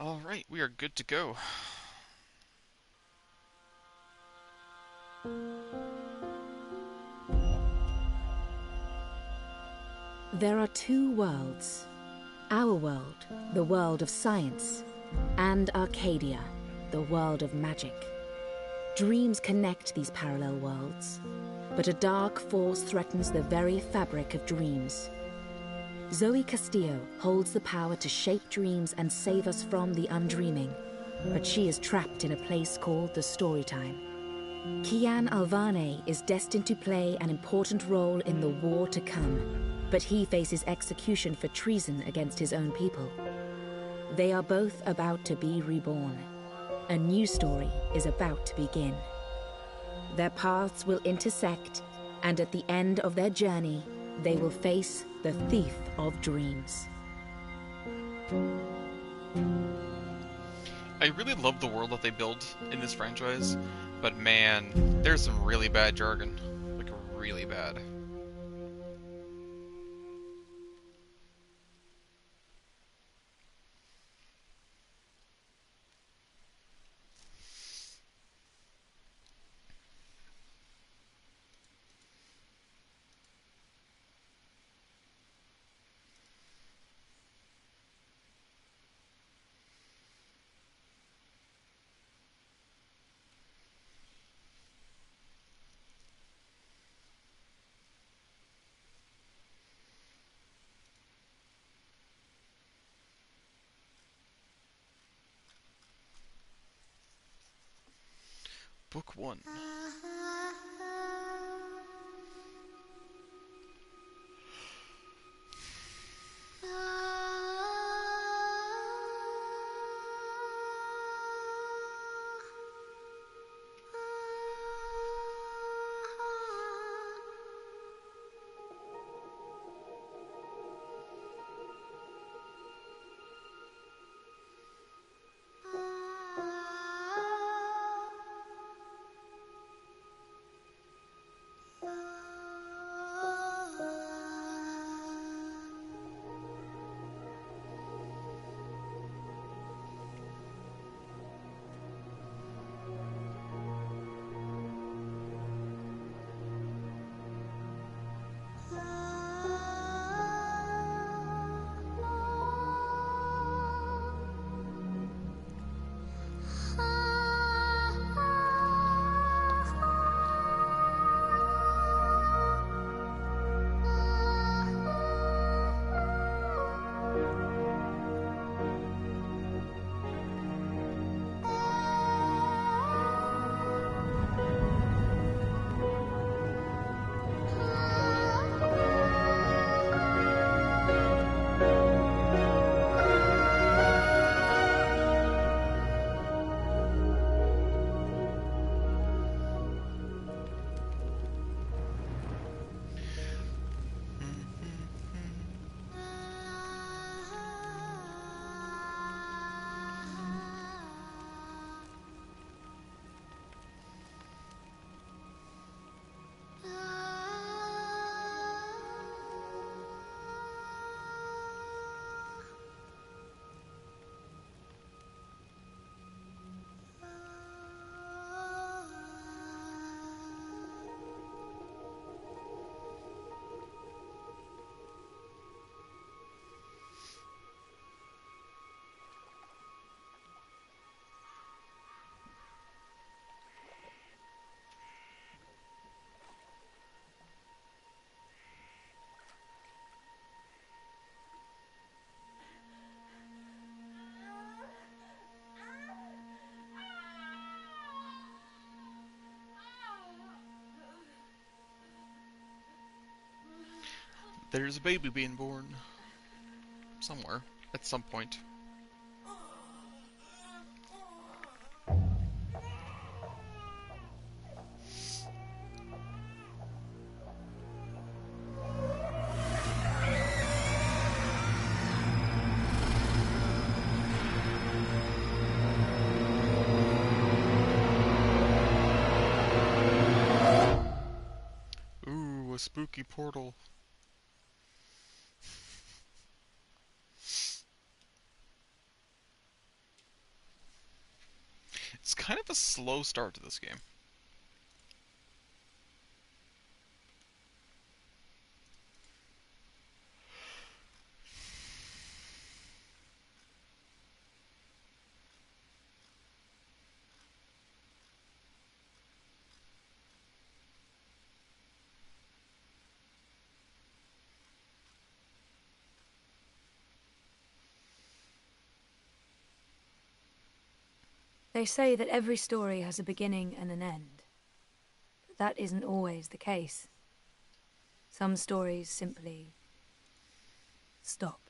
Alright, we are good to go. There are two worlds. Our world, the world of science, and Arcadia, the world of magic. Dreams connect these parallel worlds, but a dark force threatens the very fabric of dreams. Zoe Castillo holds the power to shape dreams and save us from the undreaming, but she is trapped in a place called the Storytime. Kian Alvane is destined to play an important role in the war to come, but he faces execution for treason against his own people. They are both about to be reborn. A new story is about to begin. Their paths will intersect, and at the end of their journey, they will face the thief of dreams. I really love the world that they build in this franchise, but man, there's some really bad jargon. Like, really bad. Book 1. There's a baby being born. Somewhere. At some point. a spooky portal. It's kind of a slow start to this game. They say that every story has a beginning and an end. But that isn't always the case. Some stories simply stop.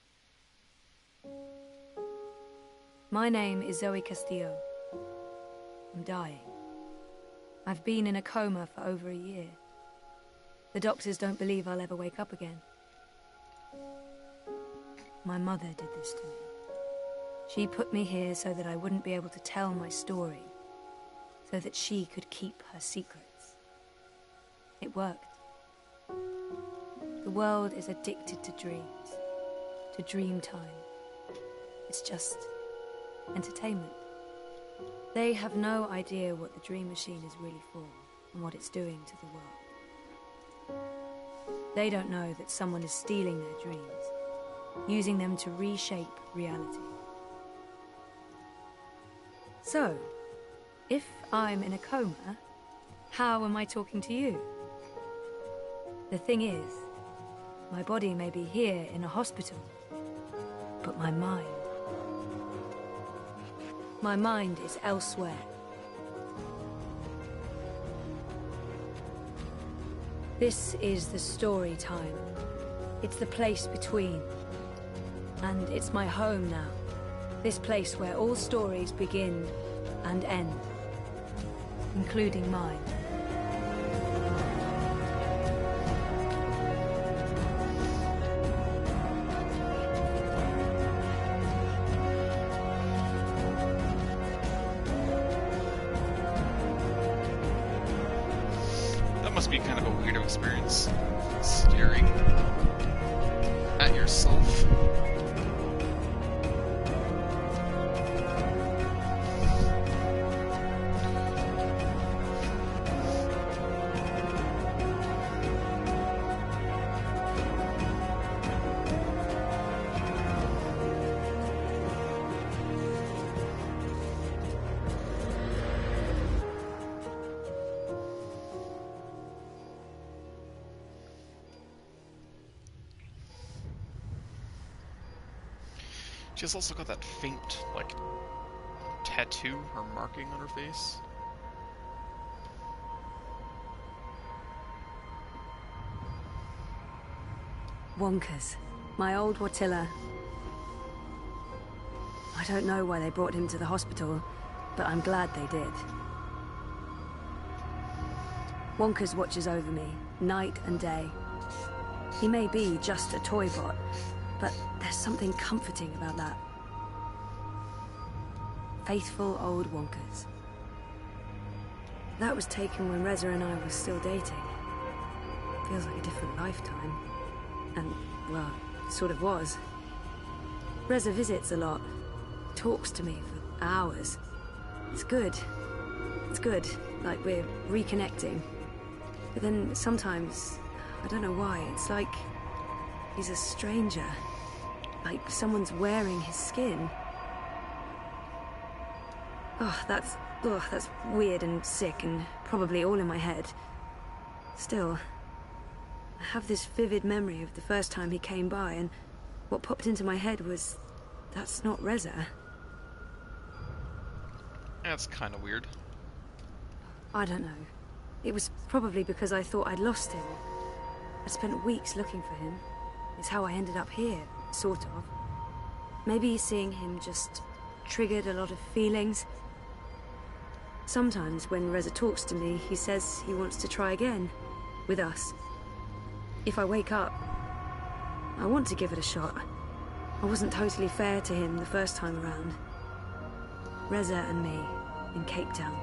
My name is Zoe Castillo. I'm dying. I've been in a coma for over a year. The doctors don't believe I'll ever wake up again. My mother did this to me. She put me here so that I wouldn't be able to tell my story, so that she could keep her secrets. It worked. The world is addicted to dreams, to dream time. It's just entertainment. They have no idea what the dream machine is really for and what it's doing to the world. They don't know that someone is stealing their dreams, using them to reshape reality. So, if I'm in a coma, how am I talking to you? The thing is, my body may be here in a hospital, but my mind is elsewhere. This is the story time. It's the place between. And it's my home now. This place where all stories begin and end, including mine. That must be kind of a weird experience, staring at yourself. She's also got that faint, like, tattoo or marking on her face. Wonkers, my old Watilla. I don't know why they brought him to the hospital, but I'm glad they did. Wonkers watches over me, night and day. He may be just a toy bot, but there's something comforting about that. Faithful old Wonkers. That was taken when Reza and I were still dating. Feels like a different lifetime. And, well, it sort of was. Reza visits a lot. Talks to me for hours. It's good. It's good. Like we're reconnecting. But then sometimes, I don't know why, it's like he's a stranger. Like someone's wearing his skin. Oh, that's weird and sick and probably all in my head. Still, I have this vivid memory of the first time he came by, and what popped into my head was, that's not Reza. That's kind of weird. I don't know. It was probably because I thought I'd lost him. I'd spent weeks looking for him. It's how I ended up here, sort of. Maybe seeing him just triggered a lot of feelings. Sometimes when Reza talks to me, he says he wants to try again, with us. If I wake up, I want to give it a shot. I wasn't totally fair to him the first time around. Reza and me, in Cape Town,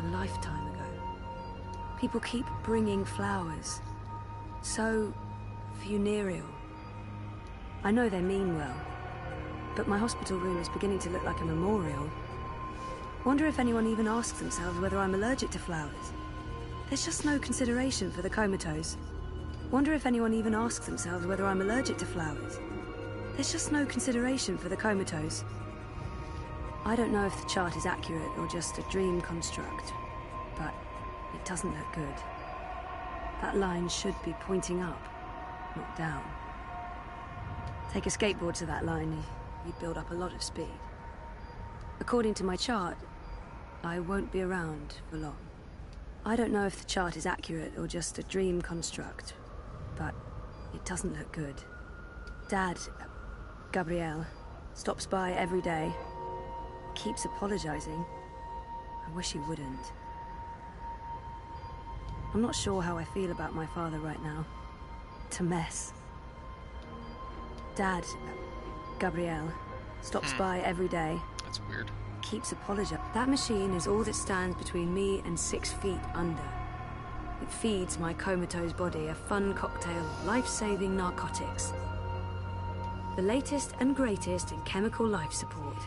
a lifetime ago. People keep bringing flowers, So funereal. I know they mean well, but my hospital room is beginning to look like a memorial. Wonder if anyone even asks themselves whether I'm allergic to flowers. There's just no consideration for the comatose. Wonder if anyone even asks themselves whether I'm allergic to flowers. There's just no consideration for the comatose. I don't know if the chart is accurate or just a dream construct, but it doesn't look good. That line should be pointing up, not down. Take a skateboard to that line, you'd build up a lot of speed. According to my chart, I won't be around for long. I don't know if the chart is accurate or just a dream construct, but it doesn't look good. Dad, Gabrielle, stops by every day, keeps apologizing. I wish he wouldn't. I'm not sure how I feel about my father right now. It's a mess. Dad, Gabrielle, stops by every day. That's weird. Keeps apologizing. That machine is all that stands between me and 6 feet under. It feeds my comatose body a fun cocktail of life-saving narcotics. The latest and greatest in chemical life support.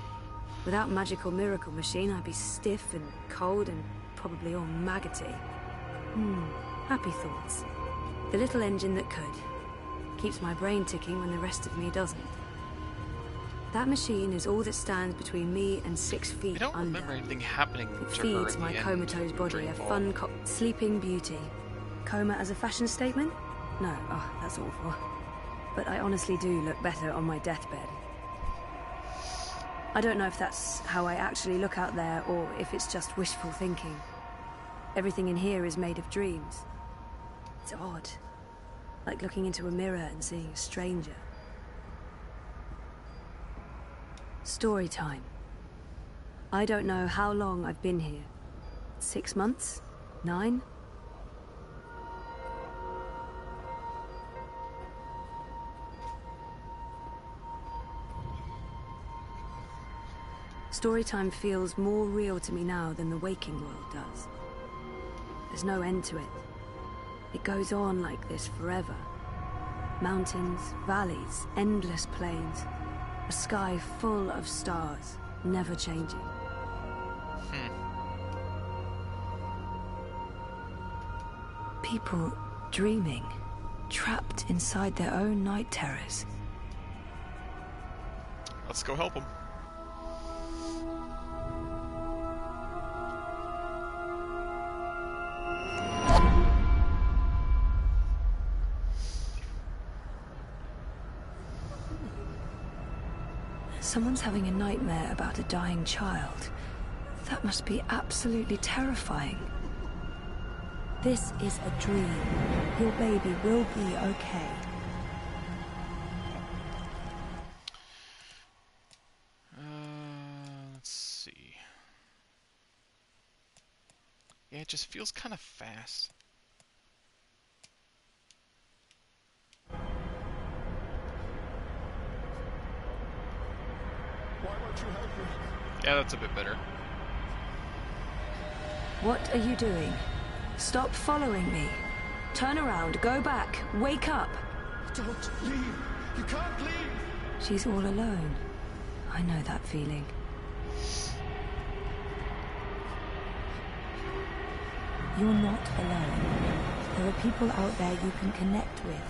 Without magical miracle machine, I'd be stiff and cold and probably all maggoty. Happy thoughts. The little engine that could. Keeps my brain ticking when the rest of me doesn't. That machine is all that stands between me and 6 feet under. I don't remember anything happening It to her feeds at my the end comatose of body a Dreamfall. fun sleeping beauty. Coma as a fashion statement? No, oh, that's awful. But I honestly do look better on my deathbed. I don't know if that's how I actually look out there or if it's just wishful thinking. Everything in here is made of dreams. It's odd. Like looking into a mirror and seeing a stranger. Story time. I don't know how long I've been here. 6 months? 9? Storytime feels more real to me now than the waking world does. There's no end to it. It goes on like this forever. Mountains, valleys, endless plains. A sky full of stars, never changing. People dreaming, trapped inside their own night terrors. Let's go help him. Someone's having a nightmare about a dying child. That must be absolutely terrifying. This is a dream. Your baby will be okay. Let's see. Yeah, it just feels kind of fast. Why won't you help me? Yeah, that's a bit better. What are you doing? Stop following me. Turn around, go back, wake up. Don't leave. You can't leave. She's all alone. I know that feeling. You're not alone. There are people out there you can connect with.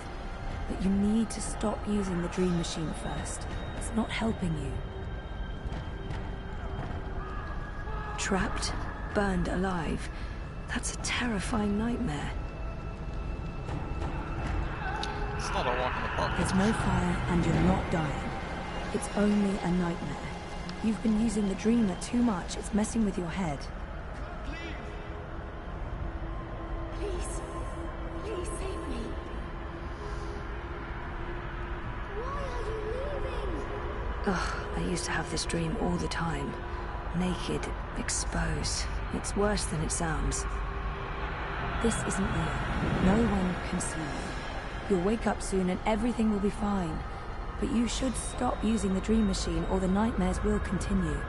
But you need to stop using the dream machine first. It's not helping you. Trapped, burned alive. That's a terrifying nightmare. It's not a walk in the park. There's no fire and you're not dying. It's only a nightmare. You've been using the dreamer too much. It's messing with your head. Please, please save me. Why are you leaving? Ugh, I used to have this dream all the time. Naked, exposed. It's worse than it sounds. This isn't real. No one can see you. You'll wake up soon and everything will be fine. But you should stop using the dream machine or the nightmares will continue.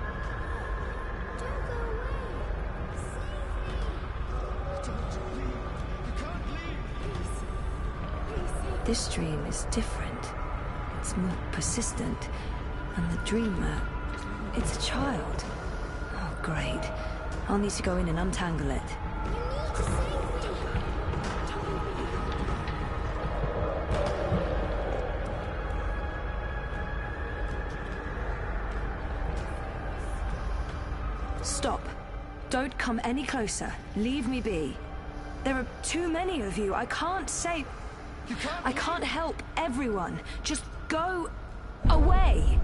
Don't go away. Save me. Don't leave. You can't leave. Please, This dream is different. It's more persistent. And the dreamer, it's a child. Oh, great. I'll need to go in and untangle it. You need to save me. Stop. Don't come any closer. Leave me be. There are too many of you. I can't save... I can't help everyone. Just go away.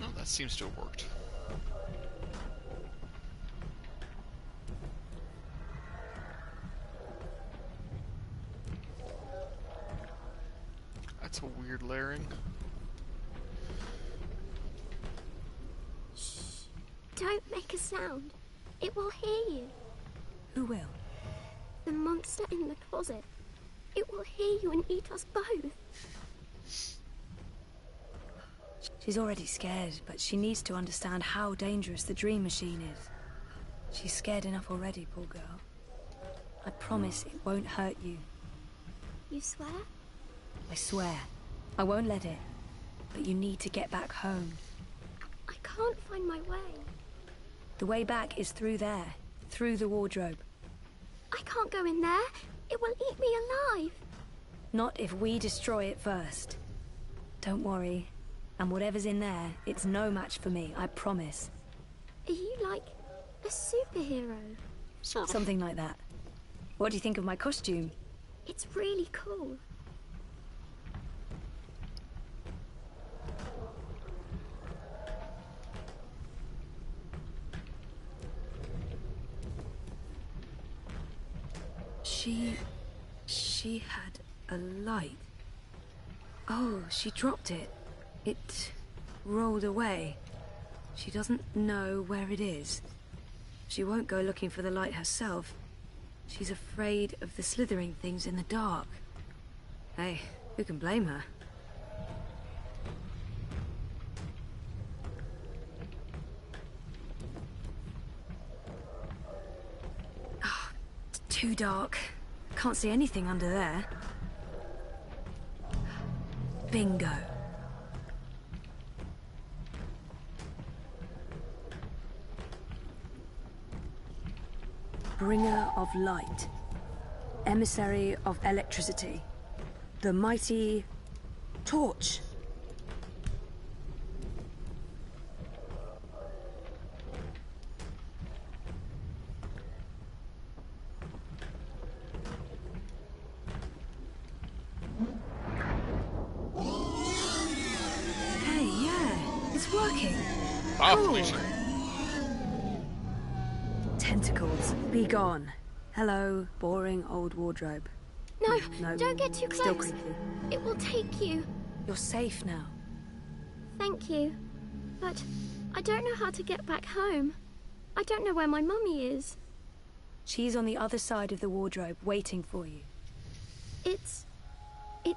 Oh, that seems to have worked. That's a weird layering. Don't make a sound. It will hear you. Who will? The monster in the closet. It will hear you and eat us both. She's already scared, but she needs to understand how dangerous the dream machine is. She's scared enough already, poor girl. I promise it won't hurt you. You swear? I swear. I won't let it. But you need to get back home. I can't find my way. The way back is through there. Through the wardrobe. I can't go in there. It will eat me alive. Not if we destroy it first. Don't worry. And whatever's in there, it's no match for me, I promise. Are you like a superhero? Sort of. Something like that. What do you think of my costume? It's really cool. She had a light. Oh, she dropped it. It rolled away. She doesn't know where it is. She won't go looking for the light herself. She's afraid of the slithering things in the dark. Hey, who can blame her? Oh, it's too dark. Can't see anything under there. Bingo. Bringer of light. Emissary of electricity. The mighty torch. Hey, yeah, it's working. Ah, Cool. Felicia. Tentacles, be gone. Hello, boring old wardrobe. No, No, don't get too still close. creepy. It will take you. You're safe now. Thank you. But I don't know how to get back home. I don't know where my mummy is. She's on the other side of the wardrobe, waiting for you. It's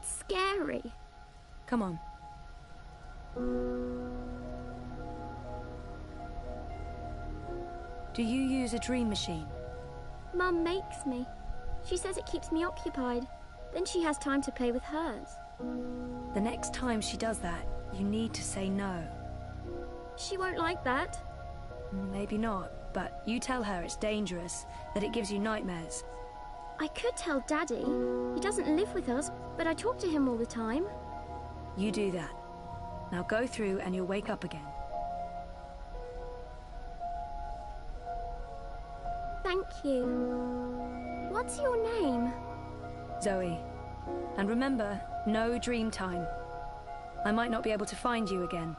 scary. Come on. Do you use a dream machine? Mum makes me. She says it keeps me occupied. Then she has time to play with hers. The next time she does that, you need to say no. She won't like that. Maybe not, but you tell her it's dangerous, that it gives you nightmares. I could tell Daddy. He doesn't live with us, but I talk to him all the time. You do that. Now go through and you'll wake up again. Thank you. What's your name? Zoe. And remember, no dream time. I might not be able to find you again.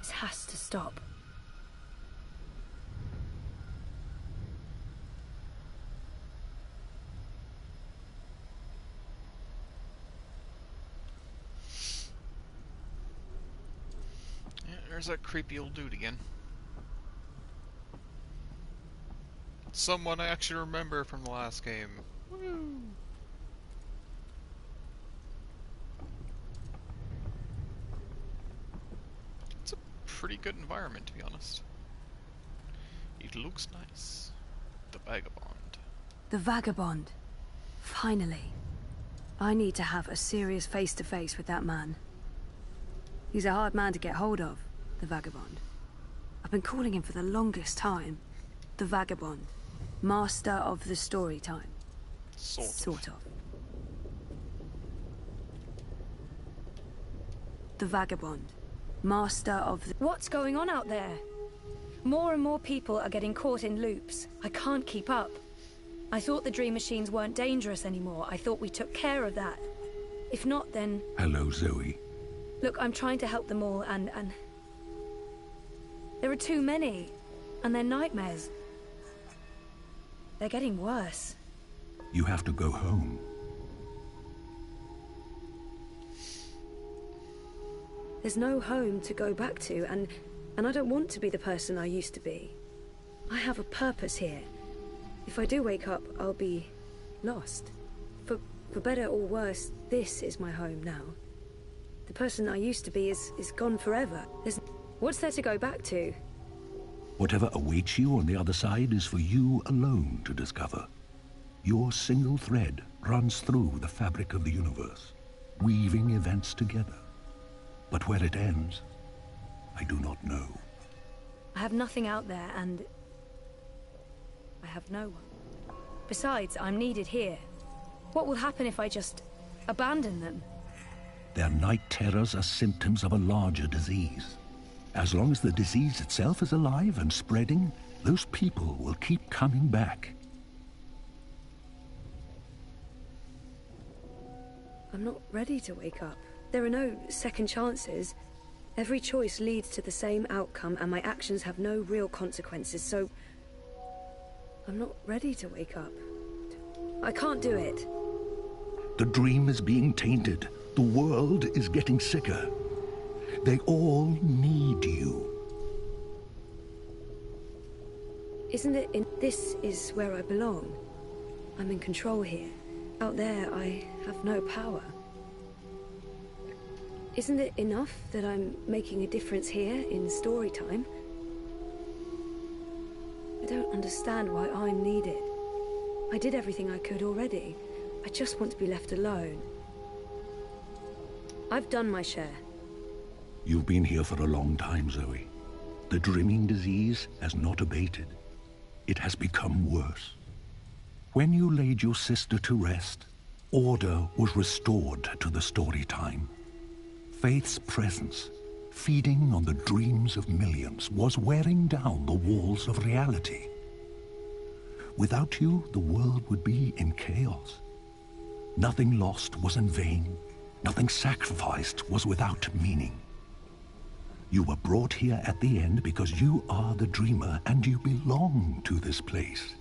This has to stop. Yeah, there's that creepy old dude again. Someone I actually remember from the last game. Woo! pretty good environment, to be honest. It looks nice. The Vagabond. The Vagabond. Finally. I need to have a serious face-to-face with that man. He's a hard man to get hold of, the Vagabond. I've been calling him for the longest time. The Vagabond. Master of the story time. Sort of. The Vagabond. Master of the... What's going on out there? More and more people are getting caught in loops. I can't keep up. I thought the dream machines weren't dangerous anymore. I thought we took care of that. If not, then... Hello, Zoe. Look, I'm trying to help them all, and... There are too many. And they're nightmares. They're getting worse. You have to go home. There's no home to go back to, and I don't want to be the person I used to be. I have a purpose here. If I do wake up, I'll be lost. For better or worse, this is my home now. The person I used to be is gone forever. What's there to go back to? Whatever awaits you on the other side is for you alone to discover. Your single thread runs through the fabric of the universe, weaving events together. But where it ends, I do not know. I have nothing out there, and... I have no one. Besides, I'm needed here. What will happen if I just abandon them? Their night terrors are symptoms of a larger disease. As long as the disease itself is alive and spreading, those people will keep coming back. I'm not ready to wake up. There are no second chances. Every choice leads to the same outcome, and my actions have no real consequences, so... I'm not ready to wake up. I can't do it. The dream is being tainted. The world is getting sicker. They all need you. Isn't it in... This is where I belong. I'm in control here. Out there, I have no power. Isn't it enough that I'm making a difference here in story time? I don't understand why I'm needed. I did everything I could already. I just want to be left alone. I've done my share. You've been here for a long time, Zoe. The dreaming disease has not abated. It has become worse. When you laid your sister to rest, order was restored to the story time. Faith's presence, feeding on the dreams of millions, was wearing down the walls of reality. Without you, the world would be in chaos. Nothing lost was in vain. Nothing sacrificed was without meaning. You were brought here at the end because you are the dreamer and you belong to this place.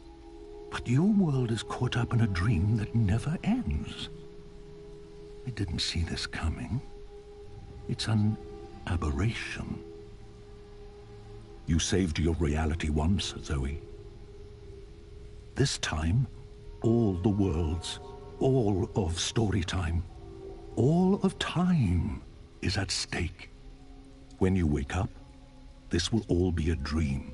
But your world is caught up in a dream that never ends. I didn't see this coming. It's an aberration. You saved your reality once, Zoe. This time, all the worlds, all of story time, all of time is at stake. When you wake up, this will all be a dream.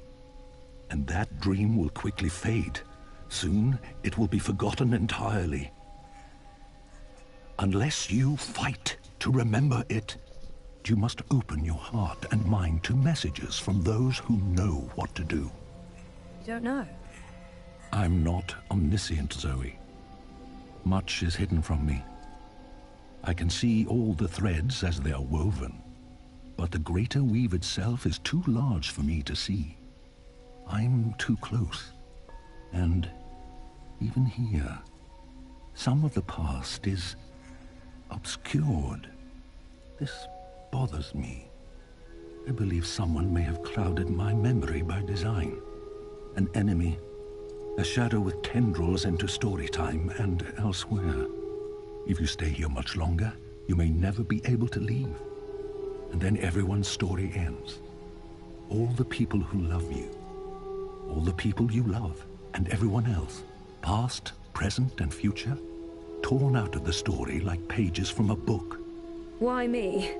And that dream will quickly fade. Soon, it will be forgotten entirely. Unless you fight to remember it, you must open your heart and mind to messages from those who know what to do. You don't know? I'm not omniscient, Zoe. Much is hidden from me. I can see all the threads as they are woven, but the greater weave itself is too large for me to see. I'm too close, and even here, some of the past is obscured. This bothers me. I believe someone may have clouded my memory by design. An enemy, a shadow with tendrils into story time and elsewhere. If you stay here much longer, you may never be able to leave. And then everyone's story ends. All the people who love you, all the people you love, and everyone else, past, present, and future, torn out of the story like pages from a book. Why me?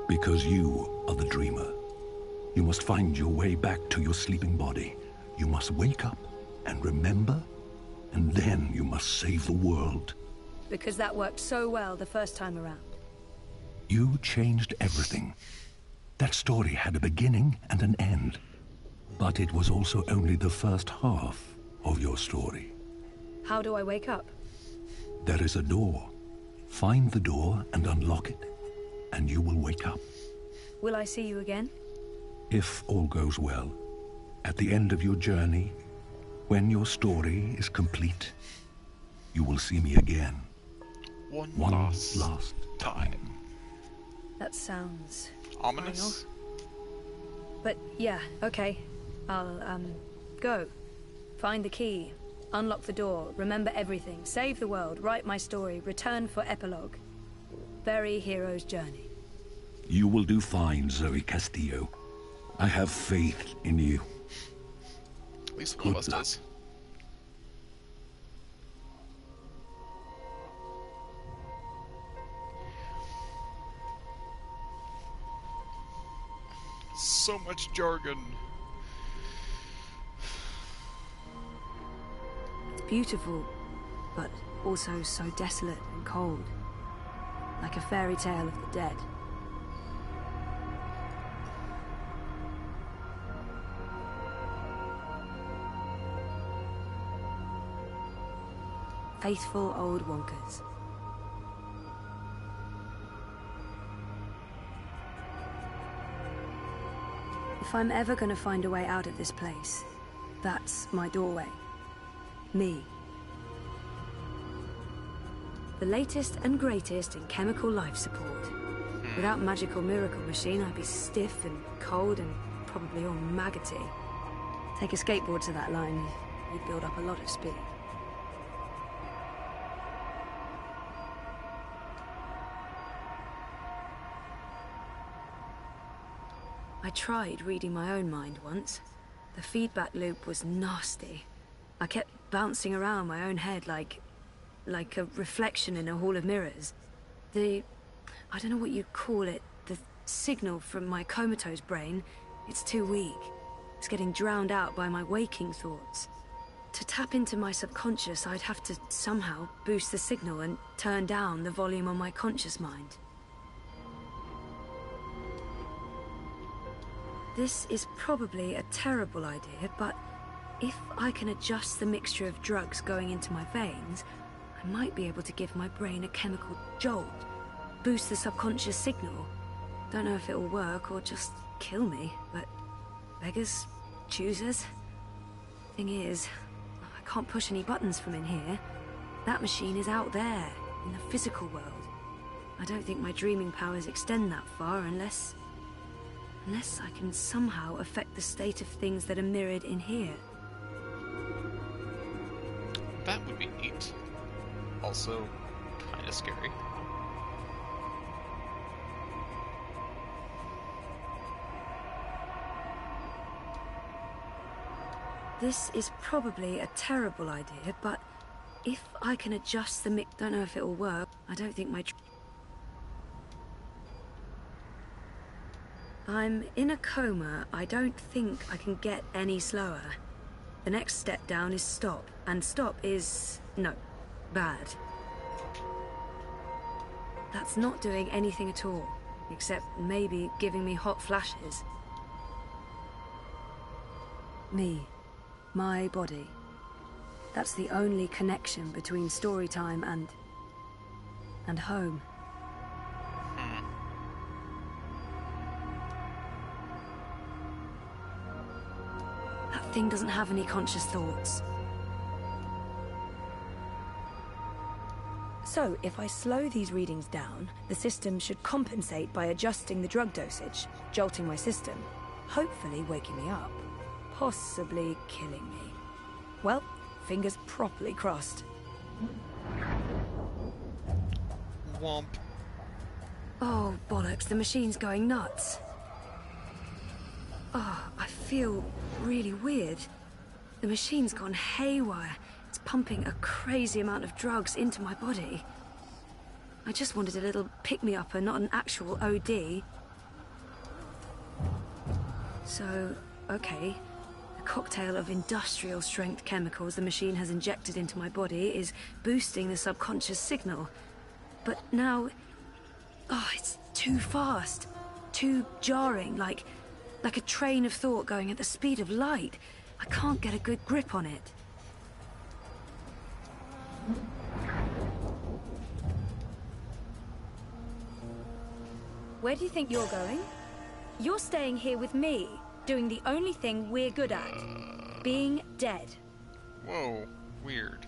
Because you are the dreamer. You must find your way back to your sleeping body. You must wake up and remember, and then you must save the world. Because that worked so well the first time around. You changed everything. That story had a beginning and an end. But it was also only the first half of your story. How do I wake up? There is a door. Find the door and unlock it, and you will wake up. Will I see you again? If all goes well, at the end of your journey, when your story is complete, you will see me again. One last time. That sounds Ominous? final. But yeah, okay. I'll, go. Find the key. Unlock the door. Remember everything. Save the world. Write my story. Return for epilogue. Very hero's journey. You will do fine, Zoe Castillo. I have faith in you. At least one of us does. So much jargon. It's beautiful, but also so desolate and cold. Like a fairy tale of the dead. Faithful old wonkers. If I'm ever going to find a way out of this place, that's my doorway. Me. The latest and greatest in chemical life support. Without magical miracle machine, I'd be stiff and cold and probably all maggoty. Take a skateboard to that line, you'd build up a lot of speed. I tried reading my own mind once. The feedback loop was nasty. I kept bouncing around my own head like a reflection in a hall of mirrors. I don't know what you'd call it, the signal from my comatose brain, it's too weak. It's getting drowned out by my waking thoughts. To tap into my subconscious, I'd have to somehow boost the signal and turn down the volume on my conscious mind. This is probably a terrible idea, but if I can adjust the mixture of drugs going into my veins, I might be able to give my brain a chemical jolt, boost the subconscious signal. Don't know if it will work or just kill me, but beggars, choosers. Thing is, I can't push any buttons from in here. That machine is out there, in the physical world. I don't think my dreaming powers extend that far unless I can somehow affect the state of things that are mirrored in here. That would be neat. Also, kinda scary. This is probably a terrible idea, but if I can adjust the mix... Don't know if it will work. I don't think my... I'm in a coma. I don't think I can get any slower. The next step down is stop, and stop is... no, bad. That's not doing anything at all, except maybe giving me hot flashes. Me. My body. That's the only connection between story time and home. That thing doesn't have any conscious thoughts. So, if I slow these readings down, the system should compensate by adjusting the drug dosage, jolting my system, hopefully waking me up, possibly killing me. Well, fingers properly crossed. Womp. Oh, bollocks, the machine's going nuts. Oh, I feel really weird. The machine's gone haywire. It's pumping a crazy amount of drugs into my body. I just wanted a little pick-me-up and not an actual OD. So, okay. The cocktail of industrial strength chemicals the machine has injected into my body is boosting the subconscious signal. But now... oh, it's too fast. Too jarring, like a train of thought going at the speed of light. I can't get a good grip on it. Where do you think you're going? You're staying here with me, doing the only thing we're good at. Being dead. Whoa, weird.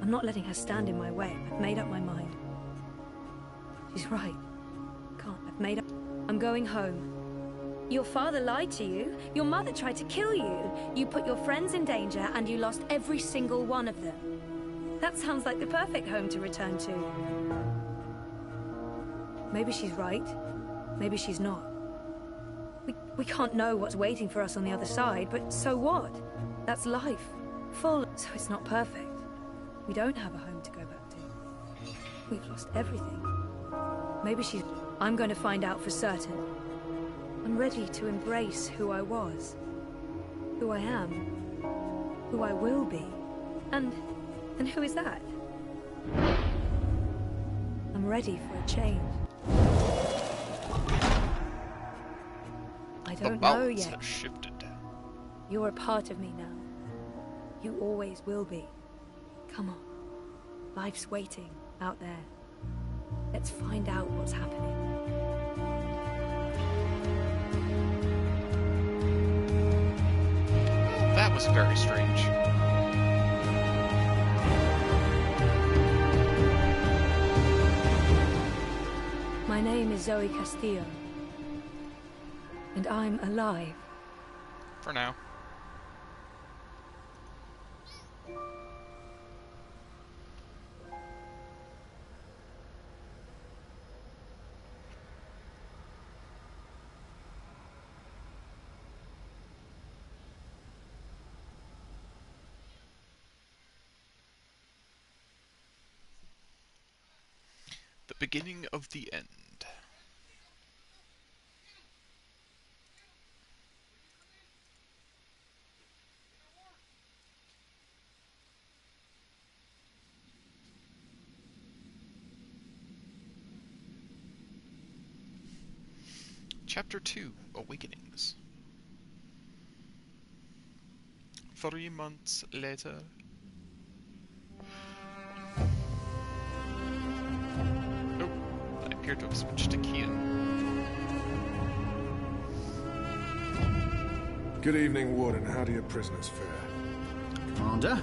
I'm not letting her stand in my way. I've made up my mind. She's right. I've made up... I'm going home. Your father lied to you. Your mother tried to kill you. You put your friends in danger and you lost every single one of them. That sounds like the perfect home to return to. Maybe she's right. Maybe she's not. We can't know what's waiting for us on the other side, but so what? That's life. Full, so it's not perfect. We don't have a home to go back to. We've lost everything. Maybe she's... I'm going to find out for certain. I'm ready to embrace who I was. Who I am. Who I will be. And who is that? I'm ready for a change. I don't know yet. Have shifted. You're a part of me now. You always will be. Come on. Life's waiting out there. Let's find out what's happening. That was very strange. My name is Zoe Castillo. And I'm alive. For now. The beginning of the end. Chapter 2, Awakenings. 3 months later. Oh, I appear to have switched to Kian. Good evening, Warden. How do your prisoners fare? Commander,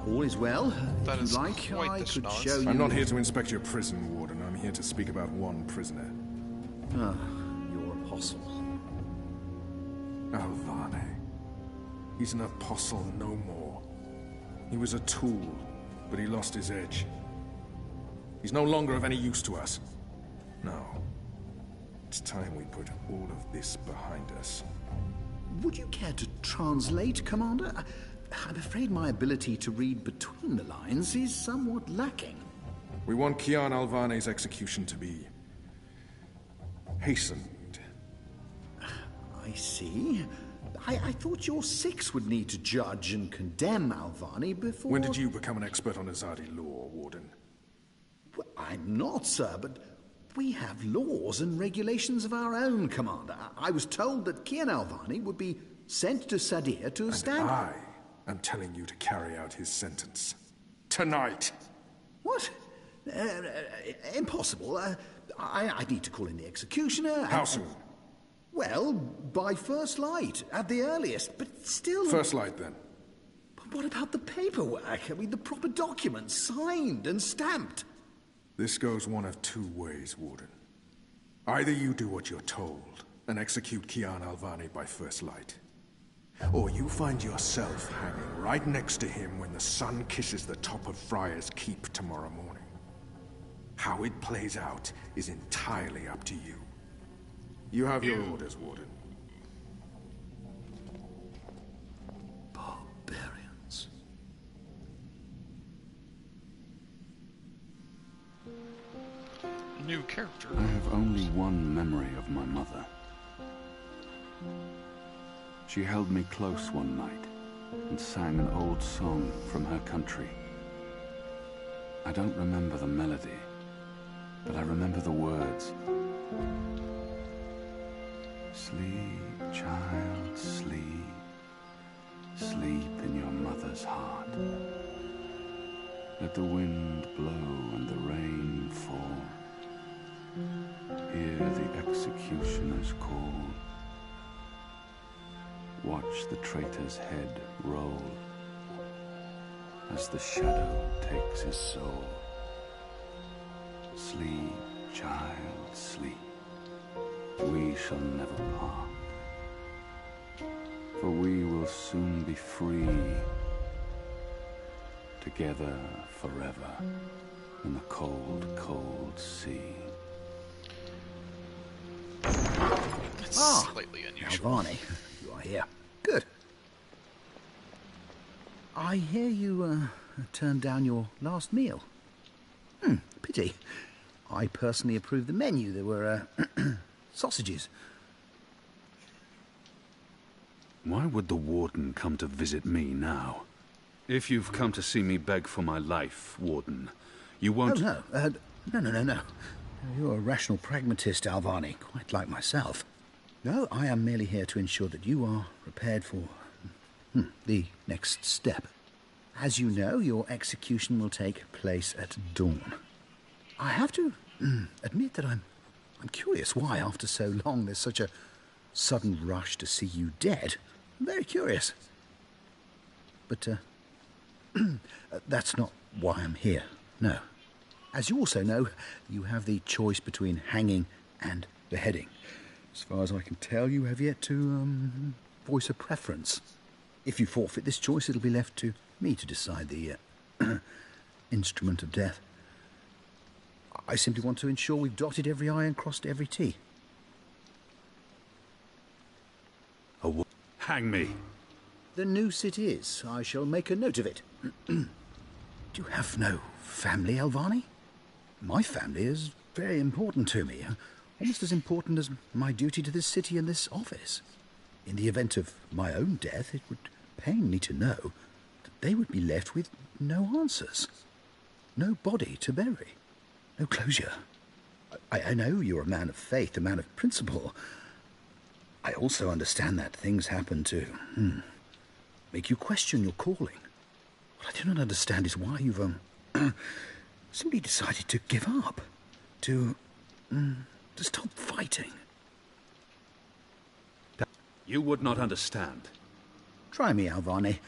all is well. That If is you like, quite I the could schnoz. show you... I'm not here to inspect your prison, Warden. I'm here to speak about one prisoner. Ah, your apostle. Alvane. He's an apostle no more. He was a tool, but he lost his edge. He's no longer of any use to us. No. It's time we put all of this behind us. Would you care to translate, Commander? I'm afraid my ability to read between the lines is somewhat lacking. We want Kian Alvane's execution to be... hastened. I see. I thought your six would need to judge and condemn Alvane before... When did you become an expert on Azadi law, Warden? Well, I'm not, sir, but we have laws and regulations of our own, Commander. I was told that Kian Alvane would be sent to Sadir to stand... I am telling you to carry out his sentence. Tonight! What? Impossible. I need to call in the executioner. How soon? Well, by first light, at the earliest, but still... First light, then. But what about the paperwork? I mean, the proper documents, signed and stamped. This goes one of two ways, Warden. Either you do what you're told, and execute Kian Alvane by first light. Or you find yourself hanging right next to him when the sun kisses the top of Friar's Keep tomorrow morning. How it plays out is entirely up to you. You have your orders, Warden. Barbarians. New character. I have only one memory of my mother. She held me close one night and sang an old song from her country. I don't remember the melody, but I remember the words. Sleep, child, sleep. Sleep in your mother's heart. Let the wind blow and the rain fall. Hear the executioner's call. Watch the traitor's head roll as the shadow takes his soul. Sleep, child, sleep. We shall never part. For we will soon be free, together forever in the cold, cold sea. It's slightly unusual. Alvani, you are here. Good. I hear you turned down your last meal. Pity. I personally approved the menu. There were sausages. Why would the Warden come to visit me now? If you've come to see me beg for my life, Warden, you won't... Oh, no. You're a rational pragmatist, Alvani, quite like myself. No, I am merely here to ensure that you are prepared for the next step. As you know, your execution will take place at dawn. I have to admit that I'm curious why, after so long, there's such a sudden rush to see you dead. I'm very curious. But that's not why I'm here, no. As you also know, you have the choice between hanging and beheading. As far as I can tell, you have yet to voice a preference. If you forfeit this choice, it'll be left to me to decide the instrument of death. I simply want to ensure we've dotted every I and crossed every T. Hang me. The noose it is. I shall make a note of it. Do you have no family, Alvani? My family is very important to me. Almost as important as my duty to this city and this office. In the event of my own death, it would pain me to know that they would be left with no answers. No body to bury. No closure. I know you're a man of faith, a man of principle. I also understand that things happen to make you question your calling. What I do not understand is why you've simply decided to give up, to stop fighting. You would not understand. Try me, Alvani.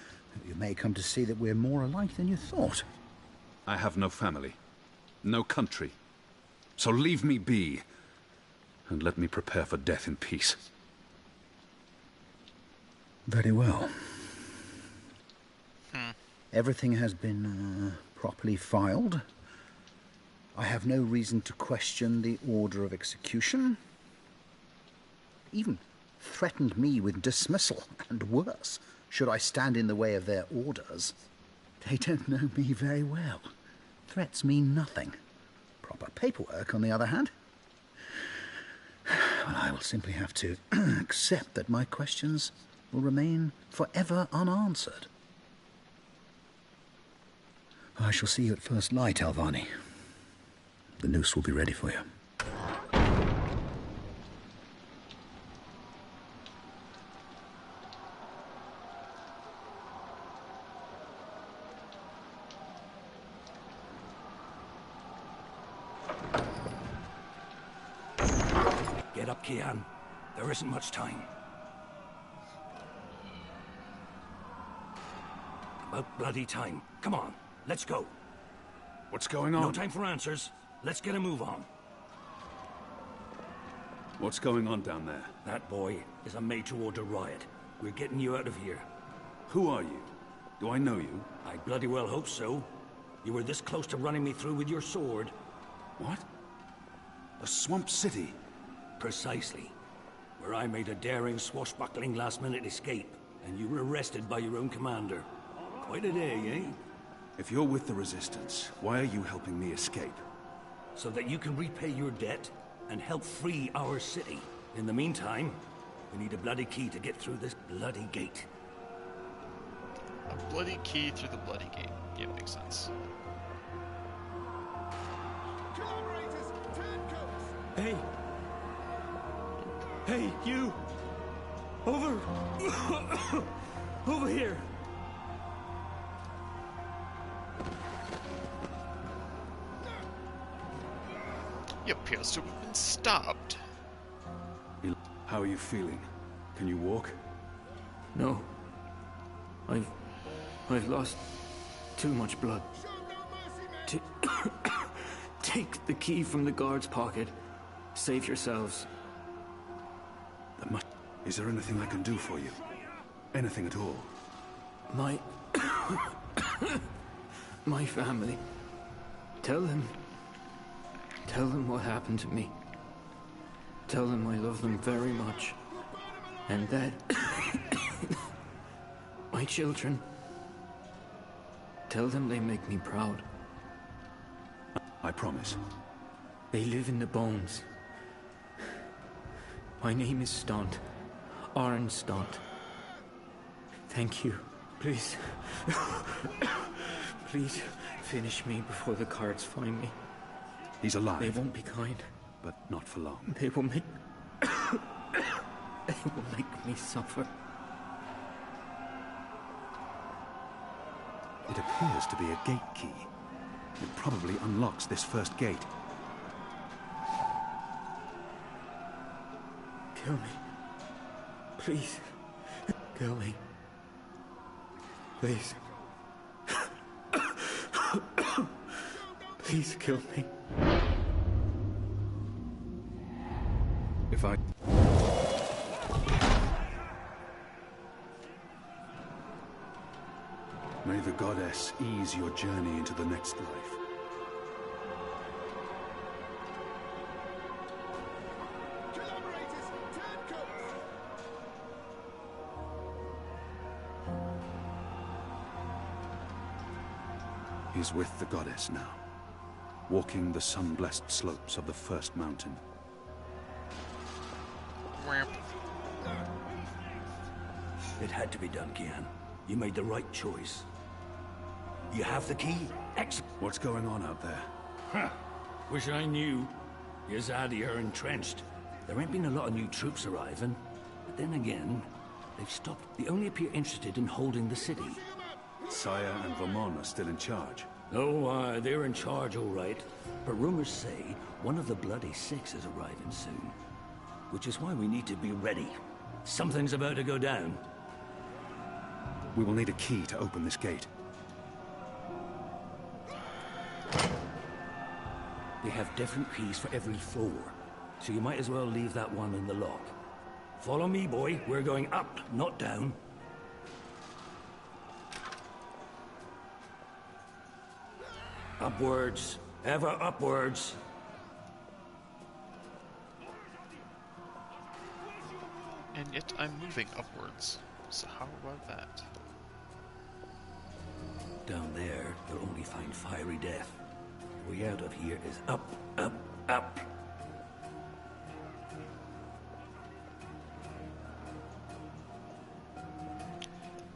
You may come to see that we're more alike than you thought. I have no family, no country. So leave me be, and let me prepare for death in peace. Very well. Everything has been properly filed. I have no reason to question the order of execution. Even threatened me with dismissal, and worse, should I stand in the way of their orders. They don't know me very well. Threats mean nothing. Proper paperwork, on the other hand. Well, I will simply have to accept that my questions will remain forever unanswered. I shall see you at first light, Alvani. The noose will be ready for you. Get up, Kian. There isn't much time. About bloody time. Come on, let's go. What's going on? No time for answers. Let's get a move on. What's going on down there? That boy is a major order riot. We're getting you out of here. Who are you? Do I know you? I bloody well hope so. You were this close to running me through with your sword. What? The Swamp City? Precisely. Where I made a daring, swashbuckling last-minute escape, and you were arrested by your own commander. Quite a day, eh? If you're with the Resistance, why are you helping me escape? So that you can repay your debt and help free our city. In the meantime, We need a bloody key to get through this bloody gate. A bloody key through the bloody gate. Yeah, makes sense. Hey! Hey, you! Over! Over here! He appears to have been stabbed. How are you feeling? Can you walk? No. I've lost too much blood. Take the key from the guard's pocket. Save yourselves. Is there anything I can do for you? Anything at all? My family. Tell them what happened to me. Tell them I love them very much. And that my children. Tell them they make me proud. I promise. They live in the bones. My name is Stant. Arn Stant. Thank you. Please. Please finish me before the guards find me. He's alive. They won't be kind. But not for long. They will make... they will make me suffer. It appears to be a gate key. It probably unlocks this first gate. Kill me. Please. Kill me. Please. Please kill me. If I... May the goddess ease your journey into the next life. He's with the goddess now, walking the sun-blessed slopes of the first mountain. It had to be done, Kian. You made the right choice. You have the key? What's going on out there? Huh. Wish I knew. Yazadi are entrenched. There ain't been a lot of new troops arriving. But then again, they've stopped. They only appear interested in holding the city. Saya and Vermon are still in charge. Oh, they're in charge, all right. But rumors say one of the Bloody Six is arriving soon. Which is why we need to be ready. Something's about to go down. We will need a key to open this gate. They have different keys for every floor, so you might as well leave that one in the lock. Follow me, boy. We're going up, not down. Upwards. Ever upwards. And yet I'm moving upwards. So how about that? Down there, you'll only find fiery death. The way out of here is up, up, up.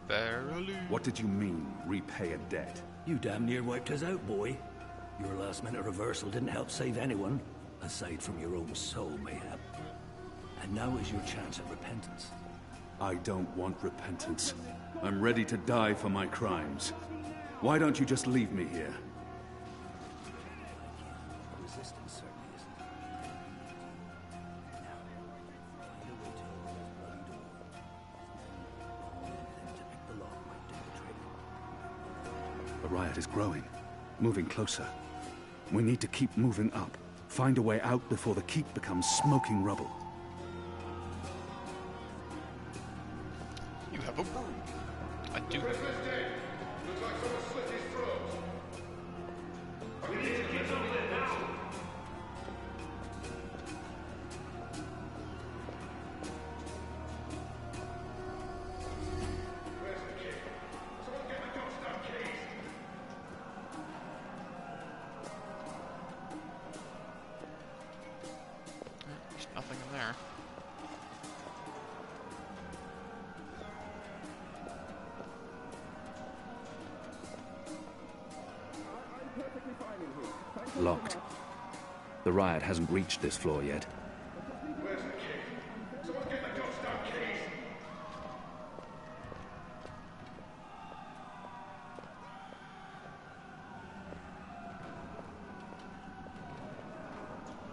Barely. What did you mean, repay a debt? You damn near wiped us out, boy. Your last-minute reversal didn't help save anyone, aside from your own soul, mayhap. And now is your chance at repentance. I don't want repentance. I'm ready to die for my crimes. Why don't you just leave me here? Resistance certainly isn't. Now, find a way to open this bloody door. Then to pick the lock might do the trick. The riot is growing, moving closer. We need to keep moving up. Find a way out before the keep becomes smoking rubble. You have a broom. I do. There's nothing in there. Locked. The riot hasn't reached this floor yet. Where's the key? Someone get the goddamn keys!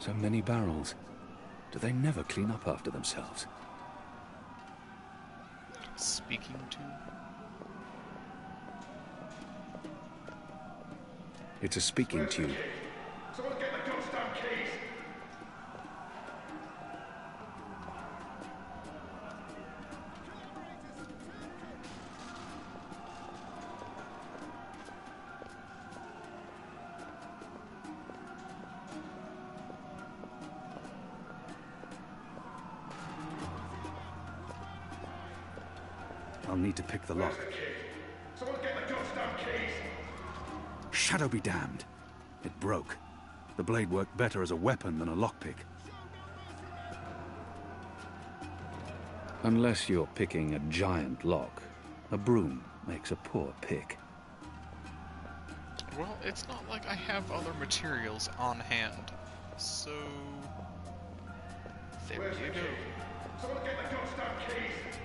So many barrels. Do they never clean up after themselves? Speaking to? It's a speaking tube. Someone get the goddamn keys! I'll need to pick the lock. Someone get the goddamn keys! Shadow be damned. It broke. The blade worked better as a weapon than a lockpick. Unless you're picking a giant lock, a broom makes a poor pick. Well, it's not like I have other materials on hand, so... there you go. Someone get the goddamn keys!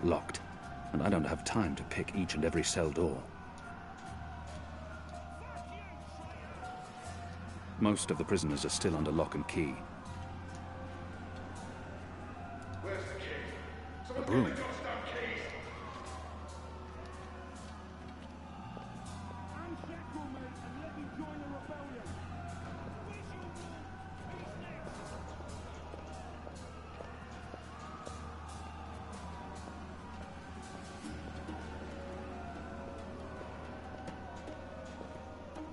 Locked. And I don't have time to pick each and every cell door. Most of the prisoners are still under lock and key. Where's the key? A broom.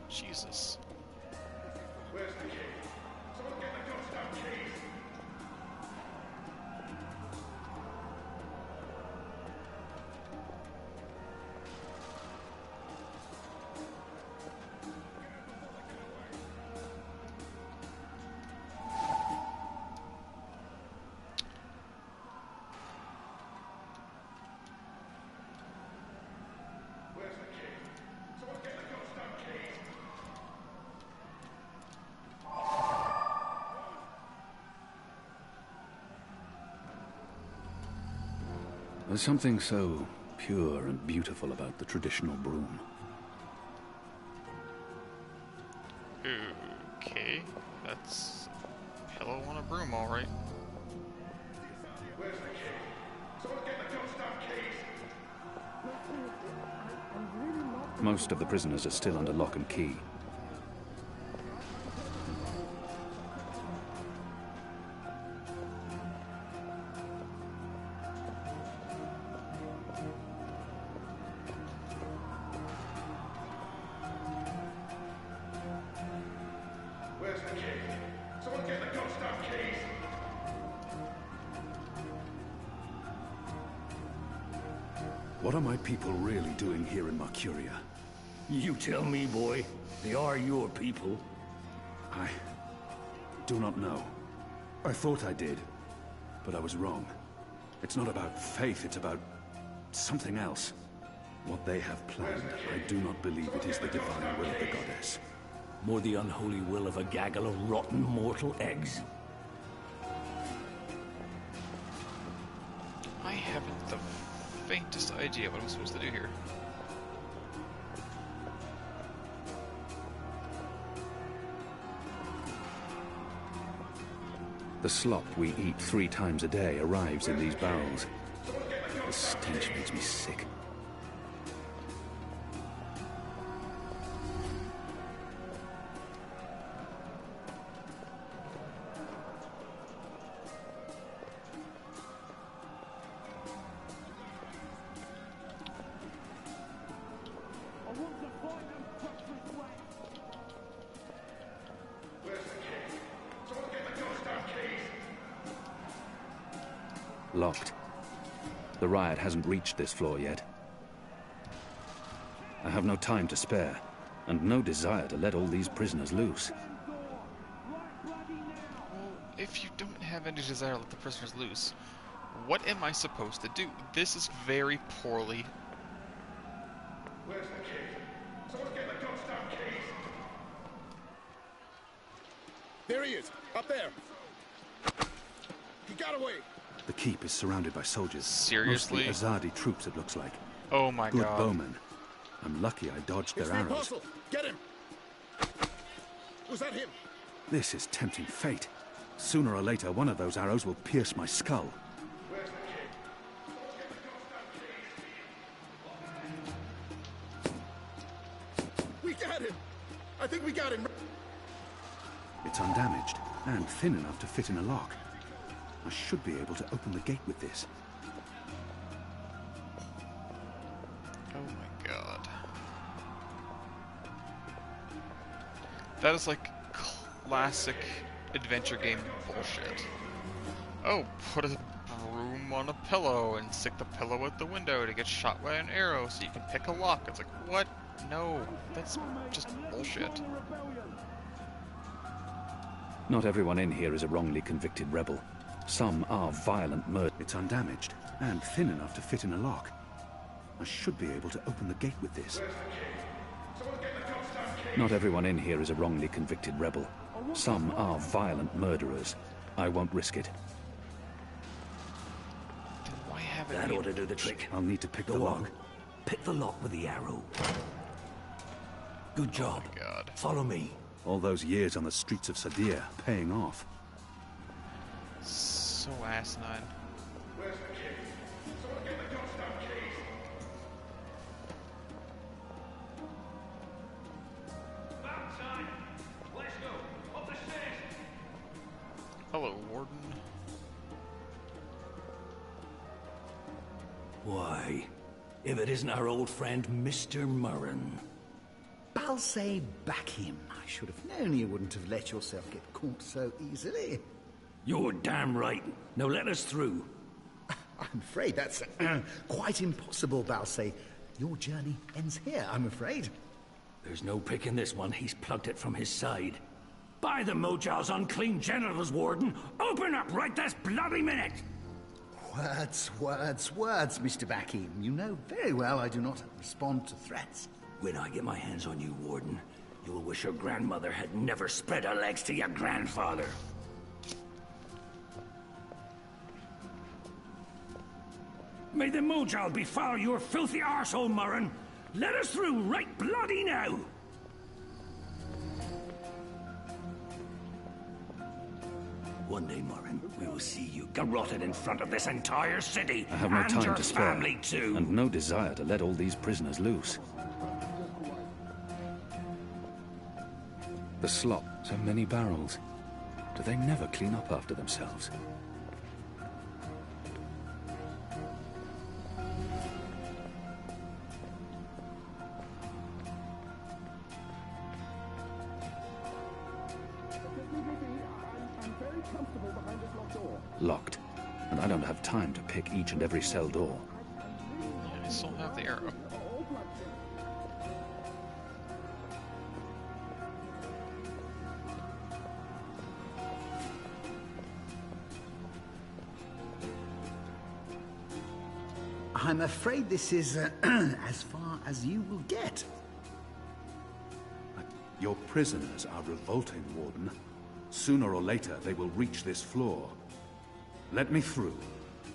Jesus. Where's the key? Someone get the goddamn keys! Where's the key? Someone get the goddamn keys! There's something so pure and beautiful about the traditional broom. Okay, that's a pillow on a broom, alright. Where's the key? Someone get the goddamn keys! Most of the prisoners are still under lock and key. Where's the key? Someone get the goddamn keys! What are my people really doing here in Mercuria? You tell me, boy. They are your people. I do not know. I thought I did, but I was wrong. It's not about faith, it's about something else. What they have planned, I do not believe it is the divine will of the goddess. More the unholy will of a gaggle of rotten mortal eggs. I haven't the faintest idea what I'm supposed to do here. The slop we eat 3 times a day arrives in these barrels. The stench makes me sick. Locked. The riot hasn't reached this floor yet. I have no time to spare, and no desire to let all these prisoners loose. Well, if you don't have any desire to let the prisoners loose, What am I supposed to do? This is very poorly. Where's the key? Someone get the goddamn keys! There he is, up there. He got away. The keep is surrounded by soldiers. Seriously? Mostly Azadi troops, it looks like. Oh my Good god. bowmen. I'm lucky I dodged It's their the arrows. apostle. Get him. Was that him? This is tempting fate. Sooner or later, one of those arrows will pierce my skull. Where's the key? We got him. I think we got him. It's undamaged and thin enough to fit in a lock. I should be able to open the gate with this. Oh my god. That is like classic adventure game bullshit. Oh, put a broom on a pillow and stick the pillow at the window to get shot by an arrow so you can pick a lock. It's like, what? No, that's just bullshit. Not everyone in here is a wrongly convicted rebel. Some are violent murder. It's undamaged and thin enough to fit in a lock. I should be able to open the gate with this. Not everyone in here is a wrongly convicted rebel. Some are violent murderers. I won't risk it. Then why haven't That we... ought to do the trick. I'll need to pick the Go lock. on. Pick the lock with the arrow. Good job. Oh my god. Follow me. All those years on the streets of Sadir paying off. So asinine. Where's the key? Someone get the goddamn keys. Backside. Let's go. Up the stairs. Hello, Warden. Why, if it isn't our old friend, Mr. Murren. Balsay Bakim. I should have known you wouldn't have let yourself get caught so easily. You're damn right. Now let us through. I'm afraid that's quite impossible, Balsay. Your journey ends here, I'm afraid. There's no picking this one. He's plucked it from his side. By the Mojal's unclean genitals, Warden! Open up right this bloody minute! Words, Mr. Bakim. You know very well I do not respond to threats. When I get my hands on you, Warden, you will wish your grandmother had never spread her legs to your grandfather. May the Mojal befoul your filthy arsehole, Murren! Let us through right bloody now! One day, Murren, we will see you garroted in front of this entire city. I have no and time your to spare, family too. and no desire to let all these prisoners loose. The slop, so many barrels. Do they never clean up after themselves? Locked, and I don't have time to pick each and every cell door. I still have the arrow. I'm afraid this is as far as you will get. Your prisoners are revolting, Warden. Sooner or later, they will reach this floor. Let me through,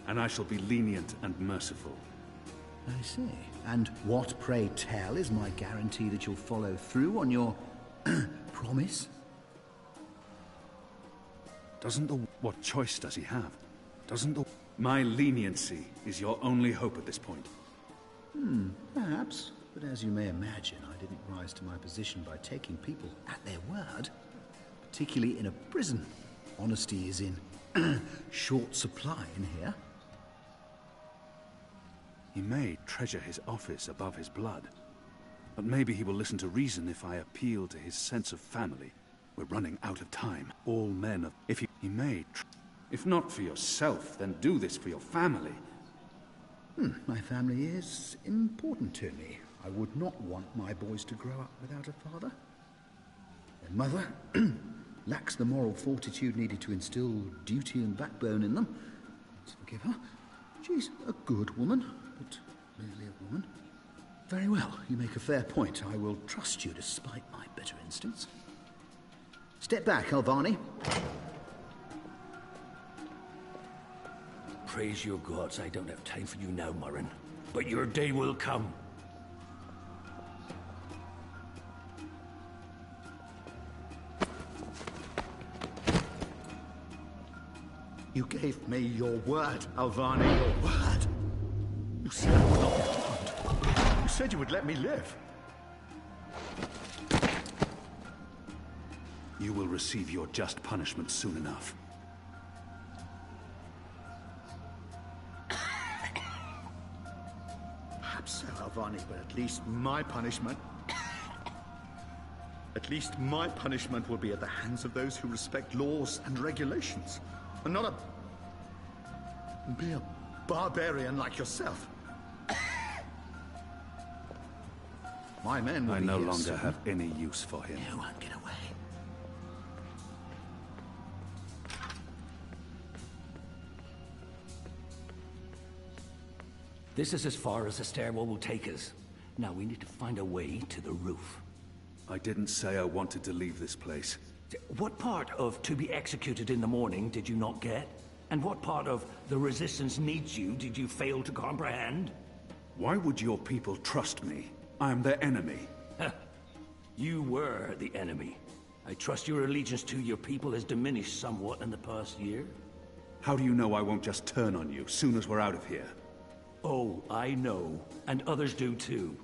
and I shall be lenient and merciful. I see. And what, pray tell, is my guarantee that you'll follow through on your promise? What choice does he have? My leniency is your only hope at this point. Perhaps. But as you may imagine, I didn't rise to my position by taking people at their word. Particularly in a prison. Honesty is in short supply in here. He may treasure his office above his blood. But maybe he will listen to reason if I appeal to his sense of family. We're running out of time. All men of... If not for yourself, then do this for your family. My family is important to me. I would not want my boys to grow up without a father. Their mother lacks the moral fortitude needed to instill duty and backbone in them. Let's forgive her. She's a good woman, but merely a woman. Very well, you make a fair point. I will trust you despite my better instincts. Step back, Alvani. Praise your gods, I don't have time for you now, Murren. But your day will come. You gave me your word, Alvani, your word. You said I would not be harmed. You said you would let me live. You will receive your just punishment soon enough. Perhaps so, Alvani, but at least my punishment... At least my punishment will be at the hands of those who respect laws and regulations. And not be a barbarian like yourself. My men will I be no here longer soon. have any use for him. You won't get away. This is as far as the stairwell will take us. Now we need to find a way to the roof. I didn't say I wanted to leave this place. What part of to be executed in the morning did you not get? And what part of the resistance needs you did you fail to comprehend? Why would your people trust me? I am their enemy. You were the enemy. I trust your allegiance to your people has diminished somewhat in the past year. How do you know I won't just turn on you soon as we're out of here? Oh, I know. And others do too.